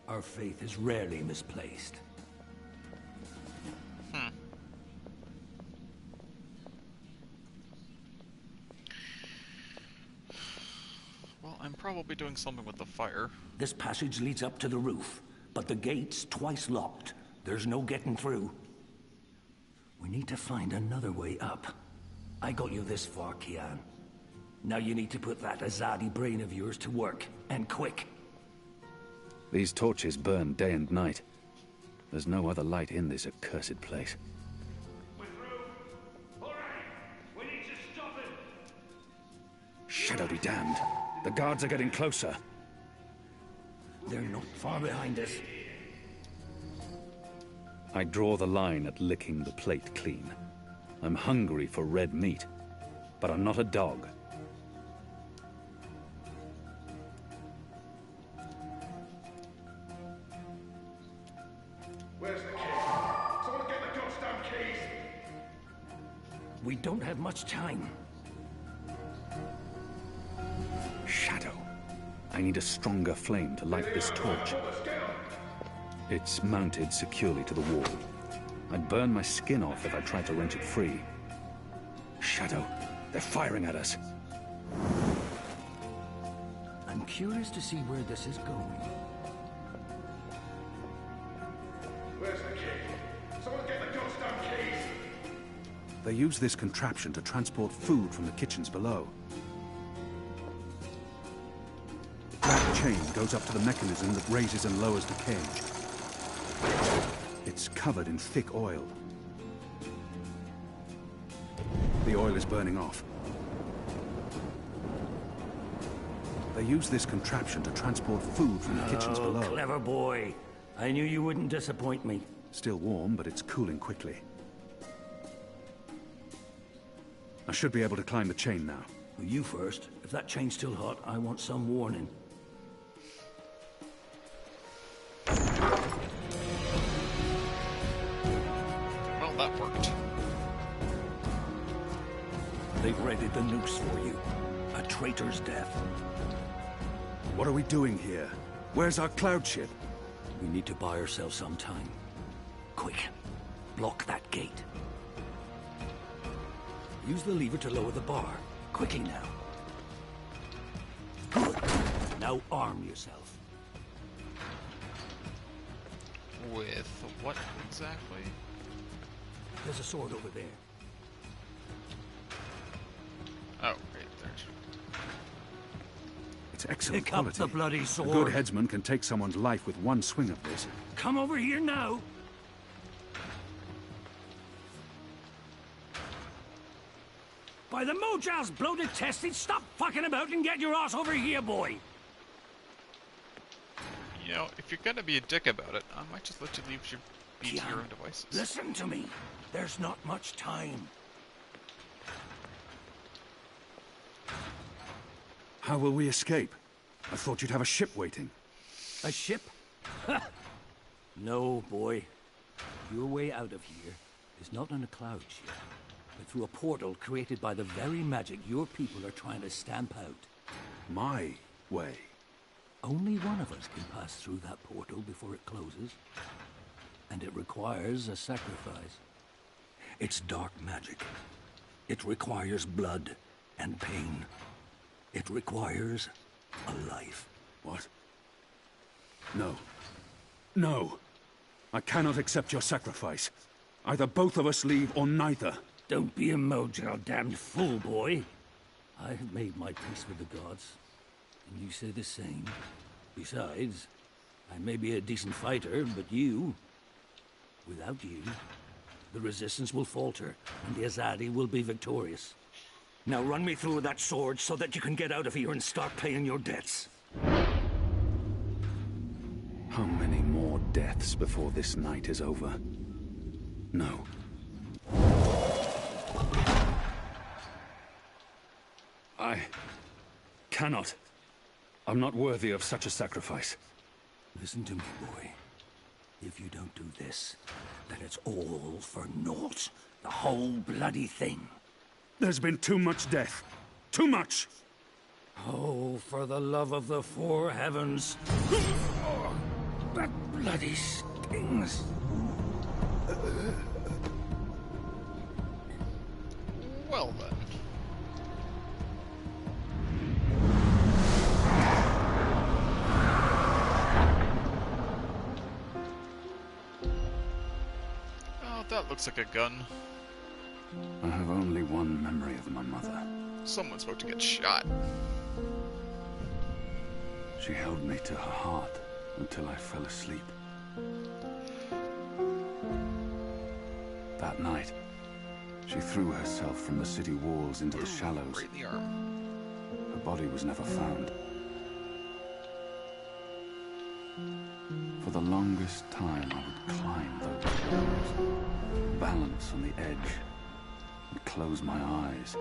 Our faith is rarely misplaced. Well, I'm probably doing something with the fire. This passage leads up to the roof, but the gate's twice locked. There's no getting through. We need to find another way up. I got you this far, Kian. Now you need to put that Azadi brain of yours to work, and quick. These torches burn day and night. There's no other light in this accursed place. We're through. All right. We need to stop him. Shadow be damned. The guards are getting closer. They're not far behind us. I draw the line at licking the plate clean. I'm hungry for red meat, but I'm not a dog. Where's the key? Someone get the goddamn keys! We don't have much time. Shadow. I need a stronger flame to light this torch. It's mounted securely to the wall. I'd burn my skin off if I tried to wrench it free. Shadow, they're firing at us. I'm curious to see where this is going. Where's the key? Someone get the goddamn keys! They use this contraption to transport food from the kitchens below. The black chain goes up to the mechanism that raises and lowers the cage. It's covered in thick oil. The oil is burning off. They use this contraption to transport food from the kitchens below. Clever boy. I knew you wouldn't disappoint me. Still warm, but it's cooling quickly. I should be able to climb the chain now. Well, you first. If that chain's still hot, I want some warning. Well, that worked. They've readied the noose for you. A traitor's death. What are we doing here? Where's our cloud ship? We need to buy ourselves some time. Quick. Block that gate. Use the lever to lower the bar. Quickly now. Good. Now arm yourself. With what exactly? There's a sword over there. Oh, right, there's... It's excellent Pick up quality. the bloody sword. A good headsman can take someone's life with one swing of this. Come over here now. By the Mojal's bloated tested, stop fucking about and get your ass over here, boy! You know, if you're gonna be a dick about it, I might just let you leave your be to your own devices. Listen to me. There's not much time. How will we escape? I thought you'd have a ship waiting. A ship? No, boy. Your way out of here is not on a cloud ship, but through a portal created by the very magic your people are trying to stamp out. My way? Only one of us can pass through that portal before it closes. And it requires a sacrifice. It's dark magic. It requires blood and pain. It requires a life. What? No. No. I cannot accept your sacrifice. Either both of us leave or neither. Don't be a Mojal damned fool, boy. I have made my peace with the gods. And you say the same. Besides, I may be a decent fighter, but you... Without you, the resistance will falter, and the Azadi will be victorious. Now run me through with that sword so that you can get out of here and start paying your debts. How many more deaths before this night is over? No. I cannot. I'm not worthy of such a sacrifice. Listen to me, boy. If you don't do this, then it's all for naught. The whole bloody thing. There's been too much death. Too much! Oh, for the love of the four heavens. Oh, that bloody stings. Well then. Oh, that looks like a gun. I have only one memory of my mother. Someone's about to get shot. She held me to her heart until I fell asleep. That night, she threw herself from the city walls into the shallows. Right in the arm. Her body was never found. For the longest time, I would climb those walls, balance on the edge, and close my eyes.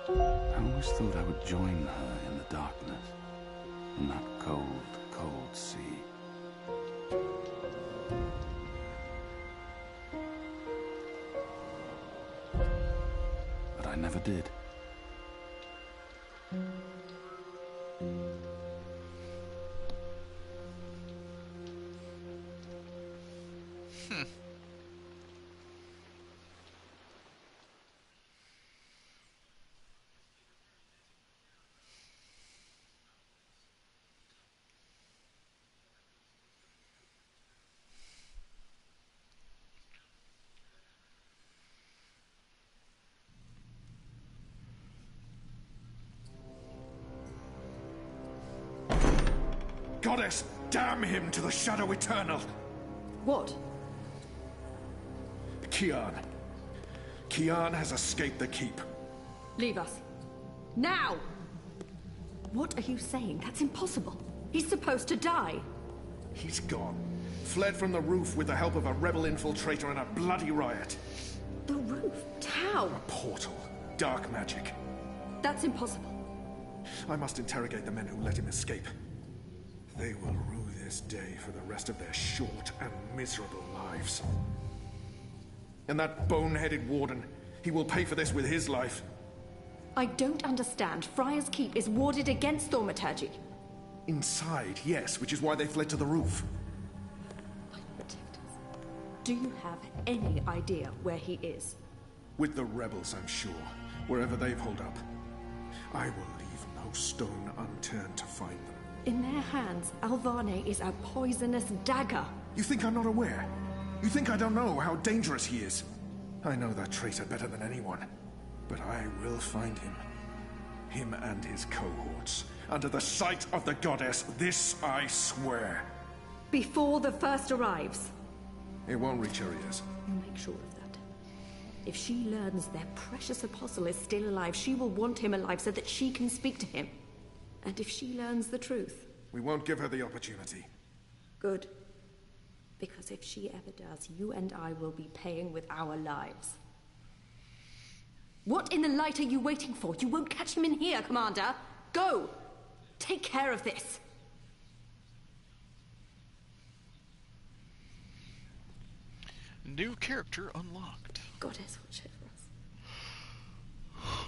I always thought I would join her in the darkness, in that cold, cold sea. But I never did. Goddess, damn him to the Shadow Eternal! What? Kian. Kian has escaped the keep. Leave us. Now! What are you saying? That's impossible. He's supposed to die. He's gone. Fled from the roof with the help of a rebel infiltrator in a bloody riot. The roof? How? A portal. Dark magic. That's impossible. I must interrogate the men who let him escape. They will rue this day for the rest of their short and miserable lives. And that bone-headed warden, he will pay for this with his life. I don't understand. Friar's Keep is warded against thaumaturgy. Inside, yes, which is why they fled to the roof. Do you have any idea where he is? With the rebels, I'm sure. Wherever they've holed up. I will leave no stone unturned to find them. In their hands, Alvane is a poisonous dagger. You think I'm not aware? You think I don't know how dangerous he is? I know that traitor better than anyone. But I will find him. Him and his cohorts. Under the sight of the goddess, this I swear. Before the first arrives. It won't reach her ears. You make sure of that. If she learns their precious apostle is still alive, she will want him alive so that she can speak to him. And if she learns the truth... We won't give her the opportunity. Good. Because if she ever does, you and I will be paying with our lives. What in the light are you waiting for? You won't catch him in here, Commander. Go! Take care of this. New character unlocked. Goddess, watch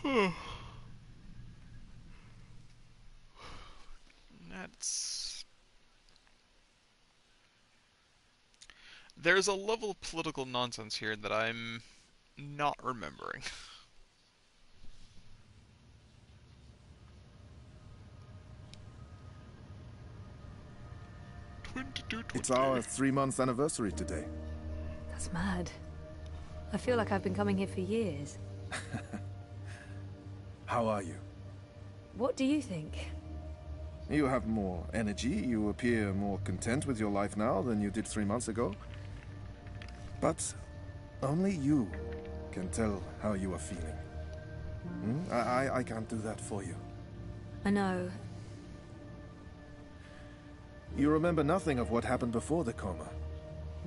over us. That's... There's a level of political nonsense here that I'm not remembering. It's our 3-month anniversary today. That's mad. I feel like I've been coming here for years. How are you? What do you think? You have more energy. You appear more content with your life now than you did 3 months ago. But only you can tell how you are feeling. I can't do that for you. I know. You remember nothing of what happened before the coma.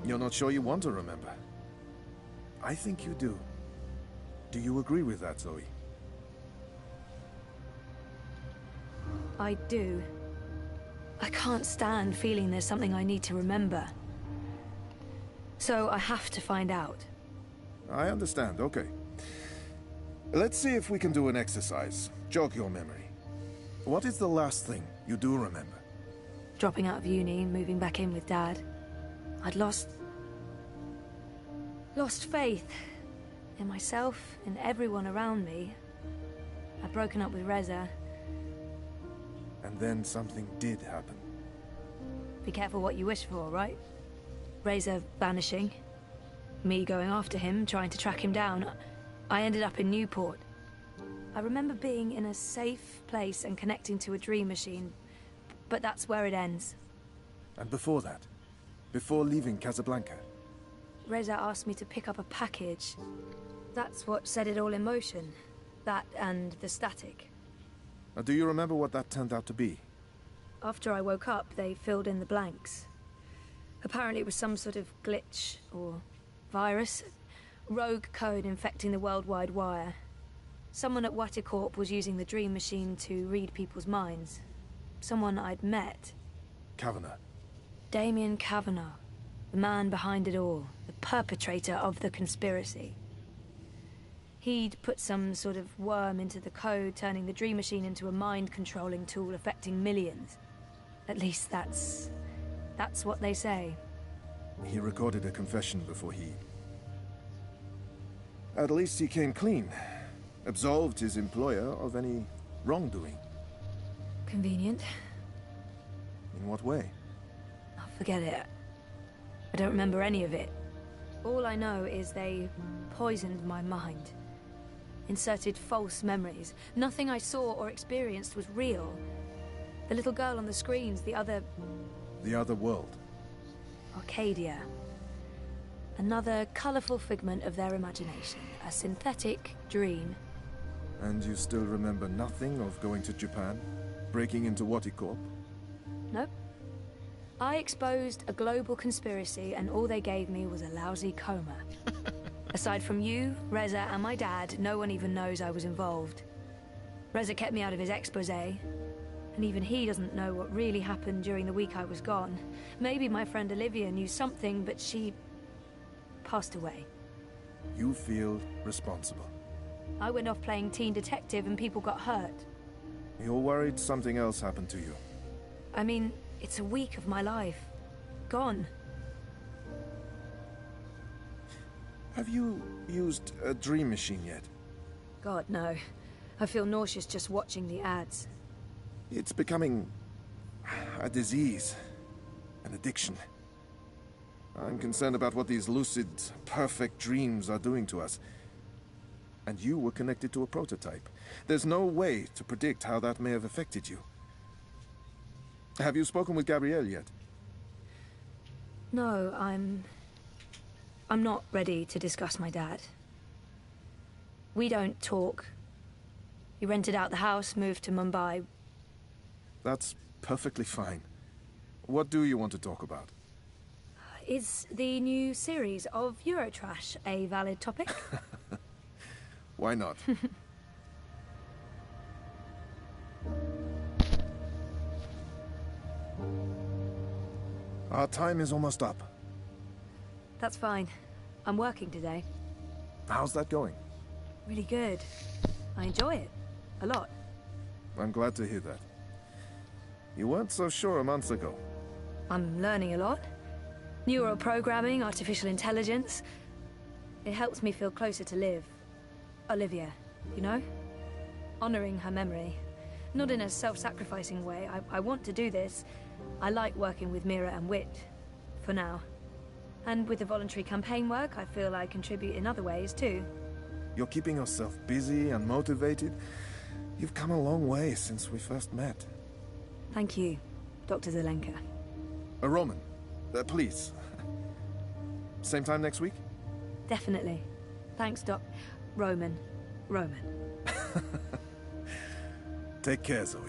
You're not sure you want to remember. I think you do. Do you agree with that, Zoe? I do. I can't stand feeling there's something I need to remember. So I have to find out. I understand, okay. Let's see if we can do an exercise. Jog your memory. What is the last thing you do remember? Dropping out of uni, moving back in with Dad. I'd lost faith in myself, in everyone around me. I'd broken up with Reza. And then something did happen. Be careful what you wish for, right? Reza vanishing. Me going after him, trying to track him down. I ended up in Newport. I remember being in a safe place and connecting to a dream machine, but that's where it ends. And before that? Before leaving Casablanca? Reza asked me to pick up a package. That's what set it all in motion. That and the static. Now, do you remember what that turned out to be? After I woke up, they filled in the blanks. Apparently it was some sort of glitch or virus. Rogue code infecting the worldwide wire. Someone at Waticorp was using the dream machine to read people's minds. Someone I'd met. Kavanagh. Damien Kavanagh. The man behind it all. The perpetrator of the conspiracy. He'd put some sort of worm into the code, turning the dream machine into a mind-controlling tool affecting millions. At least that's what they say. He recorded a confession before he... At least he came clean. Absolved his employer of any wrongdoing. Convenient. In what way? Oh, forget it. I don't remember any of it. All I know is they poisoned my mind. Inserted false memories. Nothing I saw or experienced was real. The little girl on the screens, the other... The other world. Arcadia. Another colourful figment of their imagination. A synthetic dream. And you still remember nothing of going to Japan? Breaking into Waticorp? Nope. I exposed a global conspiracy and all they gave me was a lousy coma. Aside from you, Reza, and my dad, no one even knows I was involved. Reza kept me out of his exposé, and even he doesn't know what really happened during the week I was gone. Maybe my friend Olivia knew something, but she... passed away. You feel responsible. I went off playing teen detective and people got hurt. You're worried something else happened to you. I mean, it's a week of my life. Gone. Have you used a dream machine yet? God, no. I feel nauseous just watching the ads. It's becoming a disease, an addiction. I'm concerned about what these lucid, perfect dreams are doing to us. And you were connected to a prototype. There's no way to predict how that may have affected you. Have you spoken with Gabrielle yet? No, I'm not ready to discuss my dad. We don't talk. He rented out the house, moved to Mumbai. That's perfectly fine. What do you want to talk about? Is the new series of Eurotrash a valid topic? Why not? Our time is almost up. That's fine. I'm working today. How's that going? Really good. I enjoy it. A lot. I'm glad to hear that. You weren't so sure a month ago. I'm learning a lot. Neural programming, artificial intelligence. It helps me feel closer to Liv. Olivia, you know? Honoring her memory. Not in a self-sacrificing way. I want to do this. I like working with Mira and Wit. For now. And with the voluntary campaign work, I feel I contribute in other ways, too. You're keeping yourself busy and motivated. You've come a long way since we first met. Thank you, Dr. Zelenka. Roman, please. Same time next week? Definitely. Thanks, Roman. Take care, Zoe.